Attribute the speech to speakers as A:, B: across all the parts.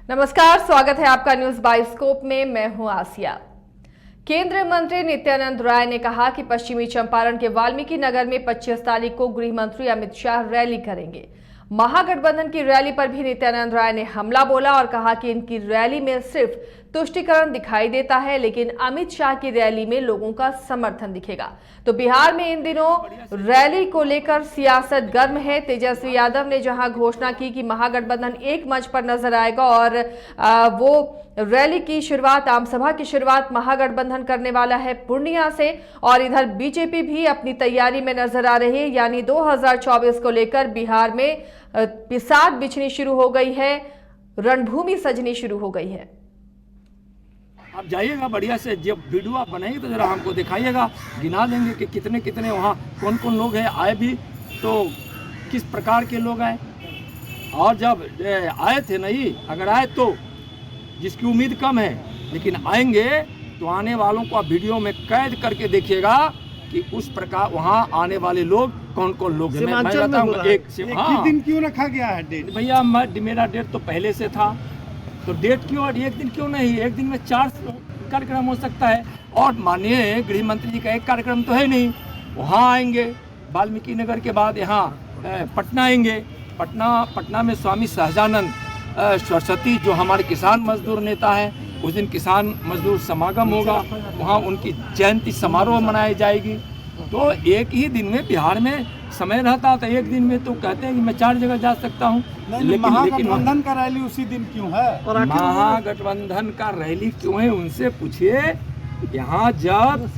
A: नमस्कार, स्वागत है आपका न्यूज बाइस्कोप में। मैं हूं आसिया। केंद्रीय मंत्री नित्यानंद राय ने कहा कि पश्चिमी चंपारण के वाल्मीकि नगर में 25 तारीख को गृह मंत्री अमित शाह रैली करेंगे। महागठबंधन की रैली पर भी नित्यानंद राय ने हमला बोला और कहा कि इनकी रैली में सिर्फ तुष्टीकरण दिखाई देता है, लेकिन अमित शाह की रैली में लोगों का समर्थन दिखेगा। तो बिहार में इन दिनों रैली को लेकर सियासत गर्म है। तेजस्वी यादव ने जहां घोषणा की कि महागठबंधन एक मंच पर नजर आएगा और वो रैली की शुरुआत, आमसभा की शुरुआत महागठबंधन करने वाला है पूर्णिया से, और इधर बीजेपी भी अपनी तैयारी में नजर आ रही है। यानी 2024 को लेकर बिहार में पिसाद बिछनी शुरू हो गई है, रणभूमि सजनी शुरू हो गई है।
B: आप जाइएगा बढ़िया से, जब वीडियो आप बनाएंगे तो जरा हमको दिखाइएगा, गिना देंगे कि कितने कितने वहाँ कौन कौन लोग हैं, आए भी तो किस प्रकार के लोग आए, और जब आए थे नहीं, अगर आए तो जिसकी उम्मीद कम है लेकिन आएंगे तो आने वालों को आप वीडियो में कैद करके देखिएगा कि उस प्रकार वहाँ आने वाले लोग कौन कौन लोग हैं। मैं बताऊंगा एक
C: दिन क्यों रखा गया है डेट?
B: भैया मेरा डेट तो पहले से था, तो डेट क्यों और एक दिन क्यों नहीं? एक दिन में 4 कार्यक्रम हो सकता है, और माननीय गृह मंत्री जी का एक कार्यक्रम तो है नहीं। वहाँ आएंगे, वाल्मीकि नगर के बाद यहाँ पटना आएंगे। पटना में स्वामी सहजानंद सरस्वती जो हमारे किसान मजदूर नेता हैं, उस दिन किसान मजदूर समागम होगा, वहाँ उनकी जयंती समारोह मनाई जाएगी। तो एक ही दिन में बिहार में समय रहता था, एक दिन में तो कहते हैं कि मैं 4 जगह जा सकता हूँ।
C: लेकिन महागठबंधन का रैली उसी दिन क्यों है? और
B: महागठबंधन का रैली क्यों है उनसे पूछिए। यहाँ जब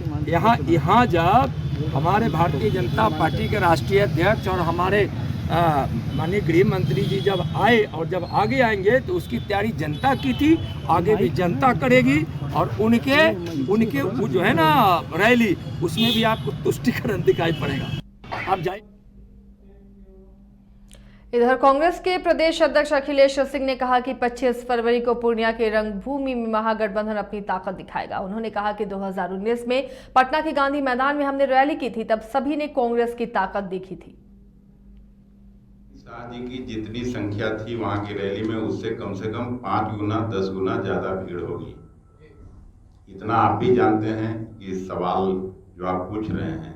B: हमारे भारतीय जनता पार्टी के राष्ट्रीय अध्यक्ष और हमारे माननीय गृह मंत्री जी जब आए और जब आगे आएंगे तो उसकी तैयारी जनता की थी, आगे भी जनता करेगी, और उनके वो जो है ना रैली, उसमें भी आपको तुष्टीकरण दिखाई पड़ेगा। आप जाइए।
A: इधर कांग्रेस के प्रदेश अध्यक्ष अखिलेश सिंह ने कहा कि 25 फरवरी को पूर्णिया के रंगभूमि में महागठबंधन अपनी ताकत दिखाएगा। उन्होंने कहा कि 2019 में पटना के गांधी मैदान में हमने रैली की थी, तब सभी ने कांग्रेस की ताकत देखी थी।
D: शाह जी की जितनी संख्या थी वहां की रैली में, उससे कम से कम 5 गुना 10 गुना ज्यादा भीड़ होगी। इतना आप भी जानते हैं कि सवाल जो आप पूछ रहे हैं,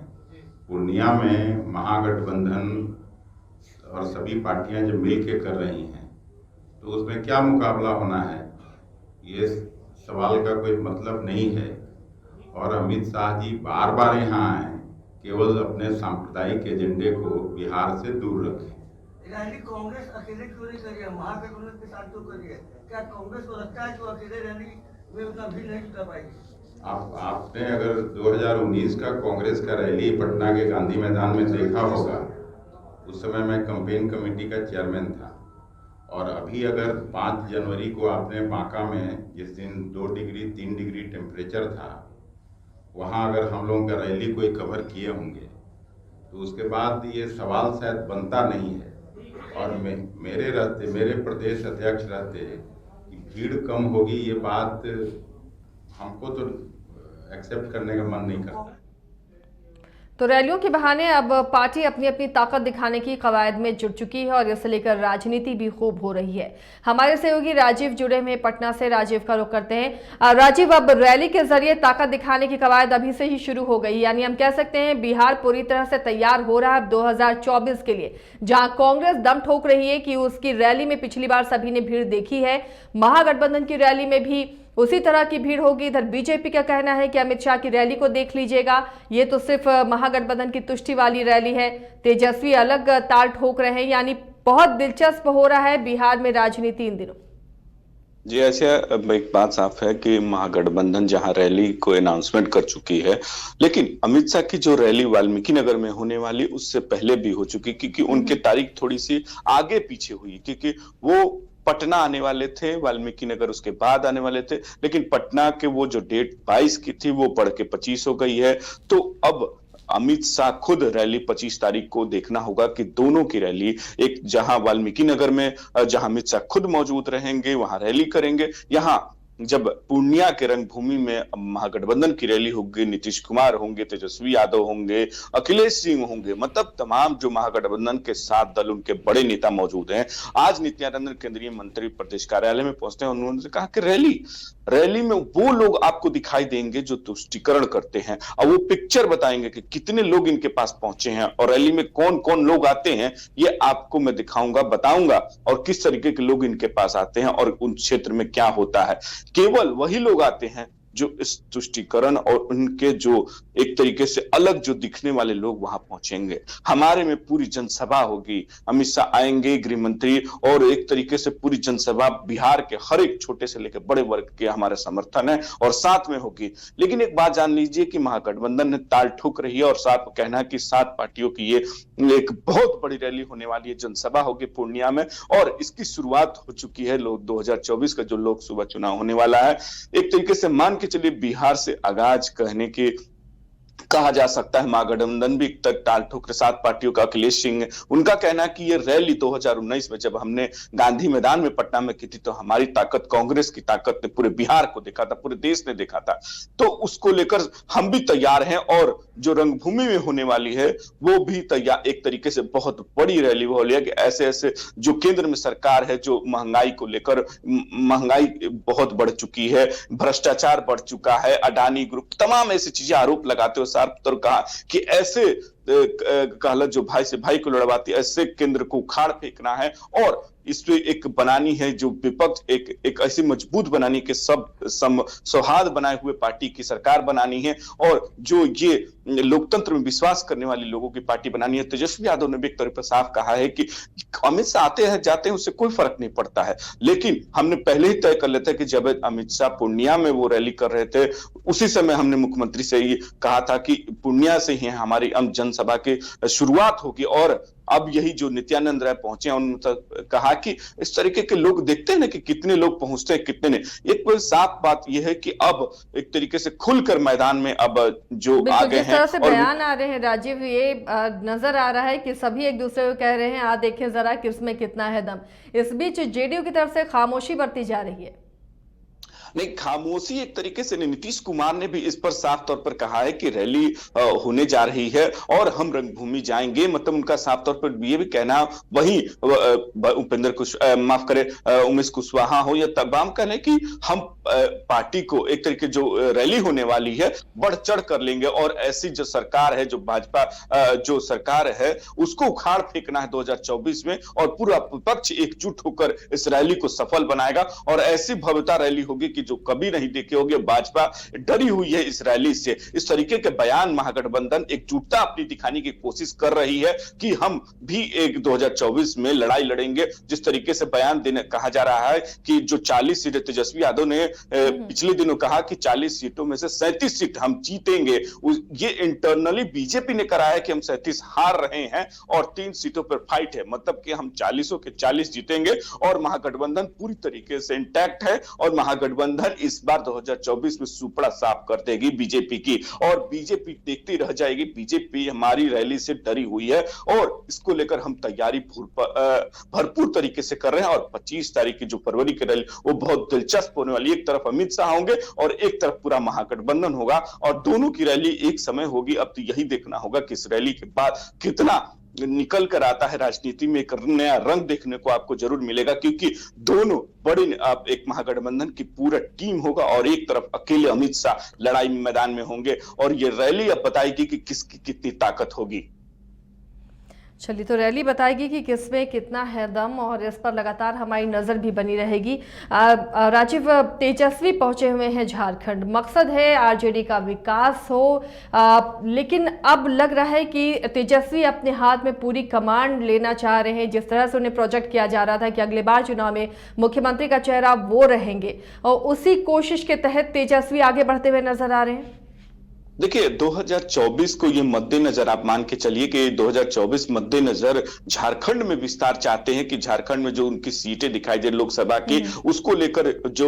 D: पूर्णिया में महागठबंधन और सभी पार्टियां जब मिल के कर रही हैं तो उसमें क्या मुकाबला होना है, ये सवाल का कोई मतलब नहीं है। और अमित शाह जी बार बार यहाँ आए केवल अपने सांप्रदायिक एजेंडे को बिहार से दूर रखें।
E: रैली कांग्रेस अकेले क्यों नहीं करी है, महागठबंधन के साथ क्यों करी है? क्या कांग्रेस को लगता है कि अकेले रैली में उतना भीड़ नहीं जुटा पाएगी?
D: आपने अगर 2019 का कांग्रेस का रैली पटना के गांधी मैदान में देखा होगा, उस समय मैं कैंपेन कमेटी का चेयरमैन था। और अभी अगर 5 जनवरी को आपने बांका में, जिस दिन 2 डिग्री 3 डिग्री टेम्परेचर था, वहाँ अगर हम लोगों का रैली कोई कवर किए होंगे तो उसके बाद ये सवाल शायद बनता नहीं है। और मेरे प्रदेश अध्यक्ष रहते कि भीड़ कम होगी, ये बात हमको तो एक्सेप्ट करने का मन नहीं करता।
A: तो रैलियों के बहाने अब पार्टी अपनी अपनी ताकत दिखाने की कवायद में जुट चुकी है और इसे लेकर राजनीति भी खूब हो रही है। हमारे सहयोगी राजीव जुड़े हुए पटना से। राजीव का रुख करते हैं। राजीव, अब रैली के जरिए ताकत दिखाने की कवायद अभी से ही शुरू हो गई, यानी हम कह सकते हैं बिहार पूरी तरह से तैयार हो रहा है 2024 के लिए, जहां कांग्रेस दम ठोक रही है कि उसकी रैली में पिछली बार सभी ने भीड़ देखी है, महागठबंधन की रैली में भी उसी तरह की भीड़ होगी। इधर बीजेपी का कहना है कि अमित शाह की रैली को देख लीजिएगा, ये तो सिर्फ महागठबंधन की तुष्टि वाली रैली है। तेजस्वी अलग ताल ठोक रहे हैं, यानी बहुत दिलचस्प हो रहा है बिहार में राजनीति इन दिनों।
F: जी ऐसे एक बात साफ है कि महागठबंधन जहां रैली को अनाउंसमेंट कर चुकी है, लेकिन अमित शाह की जो रैली वाल्मीकि नगर में होने वाली उससे पहले भी हो चुकी, क्योंकि उनकी तारीख थोड़ी सी आगे पीछे हुई, क्योंकि वो पटना आने वाले थे, वाल्मीकि नगर उसके बाद आने वाले थे, लेकिन पटना के वो जो डेट 22 की थी वो बढ़ के 25 हो गई है। तो अब अमित शाह खुद रैली 25 तारीख को देखना होगा कि दोनों की रैली, एक जहां वाल्मीकि नगर में जहां अमित शाह खुद मौजूद रहेंगे वहां रैली करेंगे, यहाँ जब पूर्णिया के रंगभूमि में महागठबंधन की रैली होगी, नीतीश कुमार होंगे, तेजस्वी यादव होंगे, अखिलेश सिंह होंगे, मतलब तमाम जो महागठबंधन के 7 दल, उनके बड़े नेता मौजूद हैं। आज नित्यानंद केंद्रीय मंत्री प्रदेश कार्यालय में पहुंचते हैं, उन्होंने कहा कि रैली में वो लोग आपको दिखाई देंगे जो तुष्टीकरण करते हैं, और वो पिक्चर बताएंगे कि कितने लोग इनके पास पहुंचे हैं और रैली में कौन कौन लोग आते हैं, ये आपको मैं दिखाऊंगा, बताऊंगा, और किस तरीके के लोग इनके पास आते हैं और उन क्षेत्र में क्या होता है। केवल वही लोग आते हैं जो इस तुष्टीकरण और उनके जो एक तरीके से अलग जो दिखने वाले लोग वहां पहुंचेंगे। हमारे में पूरी जनसभा होगी, अमित शाह आएंगे, गृह मंत्री, और एक तरीके से पूरी जनसभा बिहार के हर एक छोटे से लेकर बड़े वर्ग के हमारे समर्थन है और साथ में होगी। लेकिन एक बात जान लीजिए कि महागठबंधन ने ताल ठोक रही है और साथ कहना है कि 7 पार्टियों की ये एक बहुत बड़ी रैली होने वाली है, जनसभा होगी पूर्णिया में, और इसकी शुरुआत हो चुकी है। 2024 का जो लोकसभा चुनाव होने वाला है, एक तरीके से मान के चलिए बिहार से आगाज कहने के कहा जा सकता है। महागठबंधन भी तक टाल ठोकर 7 पार्टियों का, अखिलेश सिंह, उनका कहना है कि ये रैली 2019 में जब हमने गांधी मैदान में पटना में की थी तो हमारी ताकत, कांग्रेस की ताकत ने पूरे बिहार को देखा था, पूरे देश ने देखा था, तो उसको लेकर हम भी तैयार हैं। और जो रंगभूमि में होने वाली है वो भी तैयार, एक तरीके से बहुत बड़ी रैली वो है कि ऐसे ऐसे जो केंद्र में सरकार है, जो महंगाई को लेकर, महंगाई बहुत बढ़ चुकी है, भ्रष्टाचार बढ़ चुका है, अडानी ग्रुप, तमाम ऐसी चीजें आरोप लगाते हुए साफ तौर कहा कि ऐसे कहलत जो भाई से भाई को लड़वाती, ऐसे केंद्र को उखाड़ फेंकना है और इसमें एक बनानी है जो विपक्ष, एक ऐसी मजबूत बनानी के सब सौहार्द बनाए हुए पार्टी की सरकार बनानी है और जो ये लोकतंत्र में विश्वास करने वाले लोगों की पार्टी बनानी है। तेजस्वी यादव ने भी एक तरह पर साफ कहा है कि अमित शाह आते हैं जाते हैं उससे कोई फर्क नहीं पड़ता है, लेकिन हमने पहले ही तय कर लेते कि जब अमित शाह पूर्णिया में वो रैली कर रहे थे उसी समय हमने मुख्यमंत्री से ये कहा था कि पूर्णिया से ही हमारी जनसभा की शुरुआत होगी। और अब यही जो नित्यानंद राय पहुंचे हैं, उन्होंने कहा कि इस तरीके के लोग देखते हैं ना कि कितने लोग पहुंचते हैं, कितने नहीं। एक साफ बात यह है कि अब एक तरीके से खुलकर मैदान में अब जो आ गए हैं,
A: जिस तरह से बयान आ रहे हैं राजीव, ये नजर आ रहा है कि सभी एक दूसरे को कह रहे हैं आ देखें जरा किसमें कितना है दम। इस बीच जेडीयू की तरफ से खामोशी बरती जा रही है।
F: नहीं, खामोशी एक तरीके से नीतीश कुमार ने भी इस पर साफ तौर पर कहा है कि रैली होने जा रही है और हम रंगभूमि जाएंगे, मतलब उनका साफ तौर पर ये भी कहना, वही उपेंद्र माफ करे उमेश कुशवाहा हो या तमाम कहने कि हम पार्टी को एक तरीके जो रैली होने वाली है बढ़ चढ़ कर लेंगे और ऐसी जो सरकार है, जो भाजपा जो सरकार है उसको उखाड़ फेंकना है 2024 में और पूरा विपक्ष एकजुट होकर इस रैली को सफल बनाएगा और ऐसी भव्यता रैली होगी कि जो कभी नहीं देखे होंगे। भाजपा डरी हुई है इस रैली से। इस तरीके के बयान महागठबंधन एकजुटता अपनी दिखाने की कोशिश कर रही है कि हम भी एक 2024 में लड़ाई लड़ेंगे। जिस तरीके से बयान देने कहा जा रहा है कि जो 40 सीटें तेजस्वी यादव ने पिछले दिनों कहा कि 40 सीटों में से 37 सीट हम जीतेंगे, ये इंटरनली बीजेपी ने करा है कि हम 37 हार रहे हैं और 3 सीटों पर फाइट है, मतलब कि हम 40 के 40 जीतेंगे और महागठबंधन पूरी तरीके से इंटैक्ट है और महागठबंधन इस बार 2024 में सुपड़ा साफ कर देगी बीजेपी की और बीजेपी देखती रह जाएगी। बीजेपी हमारी रैली से डरी हुई है और इसको लेकर हम तैयारी भरपूर तरीके से कर रहे हैं और 25 तारीख की जो फरवरी की रैली वो बहुत दिलचस्प होने वाली है। एक तरफ अमित शाह होंगे और एक तरफ पूरा महागठबंधन होगा और दोनों की रैली एक समय होगी। अब तो यही देखना होगा कि इस रैली के बाद कितना निकल कर आता है। राजनीति में एक नया रंग देखने को आपको जरूर मिलेगा क्योंकि दोनों बड़े एक महागठबंधन की पूरा टीम होगा और एक तरफ अकेले अमित शाह लड़ाई मैदान में होंगे और ये रैली अब बताएगी कि किसकी कितनी ताकत होगी।
A: चलिए, तो रैली बताएगी कि किसमें कितना है दम और इस पर लगातार हमारी नज़र भी बनी रहेगी। राजीव, तेजस्वी पहुंचे हुए हैं झारखंड, मकसद है आरजेडी का विकास हो, लेकिन अब लग रहा है कि तेजस्वी अपने हाथ में पूरी कमांड लेना चाह रहे हैं। जिस तरह से उन्हें प्रोजेक्ट किया जा रहा था कि अगले बार चुनाव में मुख्यमंत्री का चेहरा वो रहेंगे और उसी कोशिश के तहत तेजस्वी आगे बढ़ते हुए नजर आ रहे हैं।
F: देखिए 2024 को ये मद्देनजर आप मान के चलिए कि 2024 मद्देनजर झारखंड में विस्तार चाहते हैं कि झारखंड में जो उनकी सीटें दिखाई दे लोकसभा की उसको लेकर जो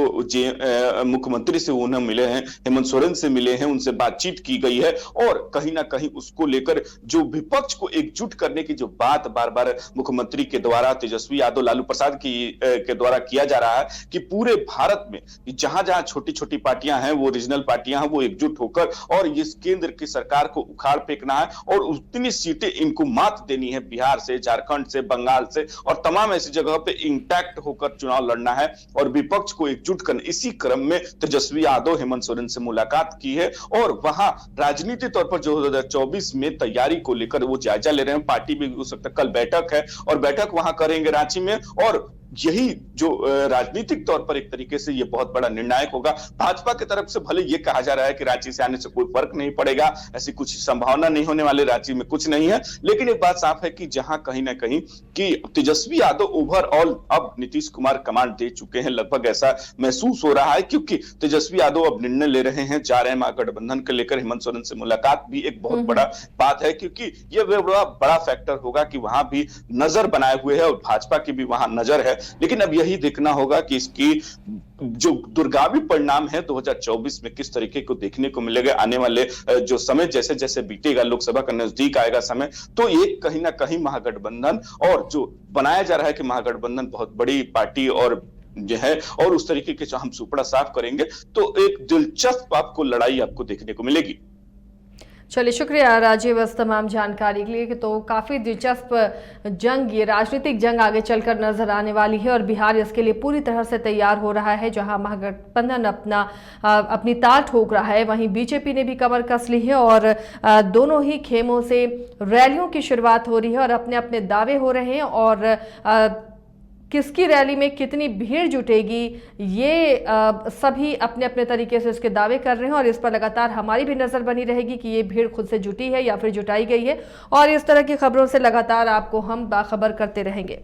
F: मुख्यमंत्री से उन्हें मिले हैं, हेमंत सोरेन से मिले हैं, उनसे बातचीत की गई है और कहीं ना कहीं उसको लेकर जो विपक्ष को एकजुट करने की जो बात बार बार मुख्यमंत्री के द्वारा, तेजस्वी यादव, लालू प्रसाद के द्वारा किया जा रहा है कि पूरे भारत में जहां जहां छोटी छोटी पार्टियां हैं, वो रीजनल पार्टियां हैं, वो एकजुट होकर और इस केंद्र की सरकार को उखाड़ फेंकना है और उतनी सीटें इनको मात देनी है, बिहार से, झारखंड से, बंगाल से और तमाम ऐसी जगह पे इंटैक्ट होकर चुनाव लड़ना है और विपक्ष को एकजुट करना। इसी क्रम में तेजस्वी यादव हेमंत सोरेन से मुलाकात की है और वहां राजनीतिक तौर पर 2024 में तैयारी को लेकर वो जायजा ले रहे हैं। पार्टी भी हो सकता है कल बैठक है और बैठक वहां करेंगे रांची में और यही जो राजनीतिक तौर पर एक तरीके से ये बहुत बड़ा निर्णायक होगा। भाजपा की तरफ से भले ये कहा जा रहा है कि रांची से आने से कोई फर्क नहीं पड़ेगा, ऐसी कुछ संभावना नहीं होने वाली, रांची में कुछ नहीं है, लेकिन एक बात साफ है कि जहां कहीं ना कहीं कि तेजस्वी यादव ओवरऑल अब नीतीश कुमार कमांड दे चुके हैं, लगभग ऐसा महसूस हो रहा है क्योंकि तेजस्वी यादव अब निर्णय ले रहे हैं, जा रहे हैं महागठबंधन को लेकर। हेमंत सोरेन से मुलाकात भी एक बहुत बड़ा बात है क्योंकि ये बड़ा फैक्टर होगा कि वहां भी नजर बनाए हुए है और भाजपा की भी वहां नजर है। लेकिन अब यही देखना होगा कि इसकी जो दुर्गावी परिणाम है 2024 में किस तरीके को देखने को मिलेगा। आने वाले जो समय जैसे जैसे बीतेगा, लोकसभा का नजदीक आएगा समय, तो एक कहीं ना कहीं महागठबंधन और जो बनाया जा रहा है कि महागठबंधन बहुत बड़ी पार्टी और जो है और उस तरीके के जो हम सुपड़ा साफ करेंगे तो एक दिलचस्प आपको लड़ाई आपको देखने को मिलेगी।
A: चलिए, शुक्रिया राजीव इस तमाम जानकारी के लिए। तो काफ़ी दिलचस्प जंग, ये राजनीतिक जंग आगे चलकर नजर आने वाली है और बिहार इसके लिए पूरी तरह से तैयार हो रहा है। जहां महागठबंधन अपनी ताल ठोक रहा है, वहीं बीजेपी ने भी कमर कस ली है और दोनों ही खेमों से रैलियों की शुरुआत हो रही है और अपने अपने दावे हो रहे हैं और किसकी रैली में कितनी भीड़ जुटेगी ये सभी अपने अपने तरीके से इसके दावे कर रहे हैं और इस पर लगातार हमारी भी नज़र बनी रहेगी कि ये भीड़ खुद से जुटी है या फिर जुटाई गई है और इस तरह की खबरों से लगातार आपको हम बाखबर करते रहेंगे।